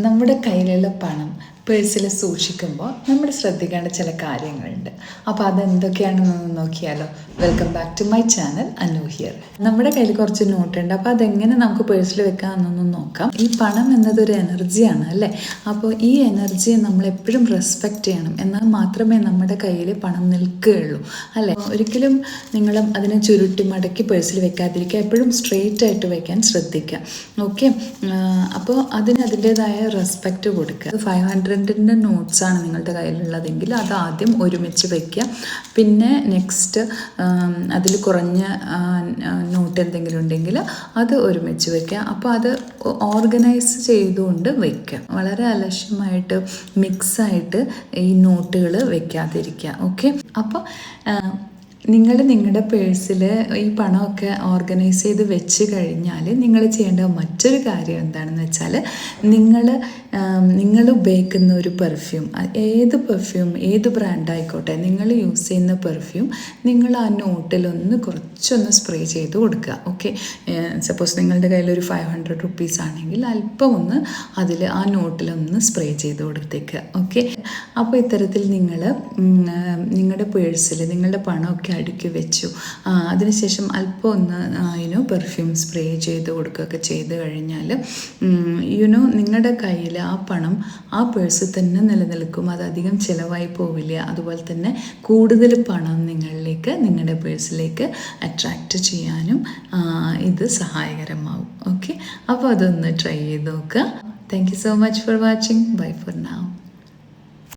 നമ്മുടെ കയ്യിലുള്ള പണം പേഴ്സിൽ സൂക്ഷിക്കുമ്പോൾ നമ്മൾ ശ്രദ്ധിക്കേണ്ട ചില കാര്യങ്ങളുണ്ട്. അപ്പോൾ അതെന്തൊക്കെയാണെന്ന് നോക്കിയാലോ? Welcome back to my channel Annu here. നമ്മുടെ കയ്യിൽ കുറച്ച് നോട്ടുണ്ട്. അപ്പോൾ അതെങ്ങനെ നമുക്ക് പേഴ്സിൽ വെക്കാമെന്നൊന്ന് നോക്കാം. ഈ പണം എന്നതൊരു എനർജിയാണ് അല്ലേ? അപ്പോൾ ഈ എനർജിയെ നമ്മൾ എപ്പോഴും റെസ്പെക്റ്റ് ചെയ്യണം. എന്നാൽ മാത്രമേ നമ്മുടെ കയ്യിൽ പണം നിൽക്കുകയുള്ളൂ അല്ലേ? ഒരിക്കലും നിങ്ങളും അതിനെ ചുരുട്ടി മടക്കി പേഴ്സിൽ വെക്കാതിരിക്കുക. എപ്പോഴും സ്ട്രെയിറ്റ് ആയിട്ട് വയ്ക്കാൻ ശ്രദ്ധിക്കുക. ഓക്കെ, അപ്പോൾ അതിൻ്റേതായ റെസ്പെക്റ്റ് കൊടുക്കുക. 500ൻ്റെ നോട്ട്സാണ് നിങ്ങളുടെ കയ്യിലുള്ളതെങ്കിൽ അത് ആദ്യം ഒരുമിച്ച് വയ്ക്കുക. പിന്നെ നെക്സ്റ്റ് അതിൽ കുറഞ്ഞ നോട്ട് എന്തെങ്കിലും ഉണ്ടെങ്കിൽ അത് ഒരുമിച്ച് വയ്ക്കുക. അപ്പോൾ അത് ഓർഗനൈസ് ചെയ്തുകൊണ്ട് വയ്ക്കുക. വളരെ അലക്ഷ്യമായിട്ട് മിക്സായിട്ട് ഈ നോട്ടുകൾ വയ്ക്കാതിരിക്കുക. ഓക്കെ, അപ്പോൾ നിങ്ങളുടെ പേഴ്സിൽ ഈ പണമൊക്കെ ഓർഗനൈസ് ചെയ്ത് വെച്ച് കഴിഞ്ഞാൽ നിങ്ങൾ ചെയ്യേണ്ട മറ്റൊരു കാര്യം എന്താണെന്ന് വെച്ചാൽ നിങ്ങൾ ഉപയോഗിക്കുന്ന ഒരു പെർഫ്യൂം, ഏത് പെർഫ്യൂം, ഏത് ബ്രാൻഡായിക്കോട്ടെ, നിങ്ങൾ യൂസ് ചെയ്യുന്ന പെർഫ്യൂം നിങ്ങൾ ആ നോട്ടിലൊന്ന് കുറച്ചൊന്ന് സ്പ്രേ ചെയ്ത് കൊടുക്കുക. ഓക്കെ, സപ്പോസ് നിങ്ങളുടെ കയ്യിലൊരു 500 റുപ്പീസ് ആണെങ്കിൽ അല്പം ഒന്ന് അതിൽ ആ നോട്ടിലൊന്ന് സ്പ്രേ ചെയ്ത് കൊടുത്തേക്കുക. ഓക്കെ, അപ്പോൾ ഇത്തരത്തിൽ നിങ്ങളുടെ പേഴ്സിൽ നിങ്ങളുടെ പണമൊക്കെ അടുക്കി വെച്ചു. അതിനുശേഷം അല്പം ഒന്ന് പെർഫ്യൂം സ്പ്രേ ചെയ്ത് കൊടുക്കുകയൊക്കെ ചെയ്ത് കഴിഞ്ഞാൽ നിങ്ങളുടെ കയ്യിൽ ആ പണം ആ പേഴ്സിൽ തന്നെ നിലനിൽക്കും. അതധികം ചിലവായി പോവില്ല. അതുപോലെ തന്നെ കൂടുതൽ പണം നിങ്ങളുടെ പേഴ്സിലേക്ക് അട്രാക്റ്റ് ചെയ്യാനും ഇത് സഹായകരമാവും. ഓക്കെ, അപ്പോൾ അതൊന്ന് ട്രൈ ചെയ്ത് നോക്കുക. Thank you so much for watching. Bye for now.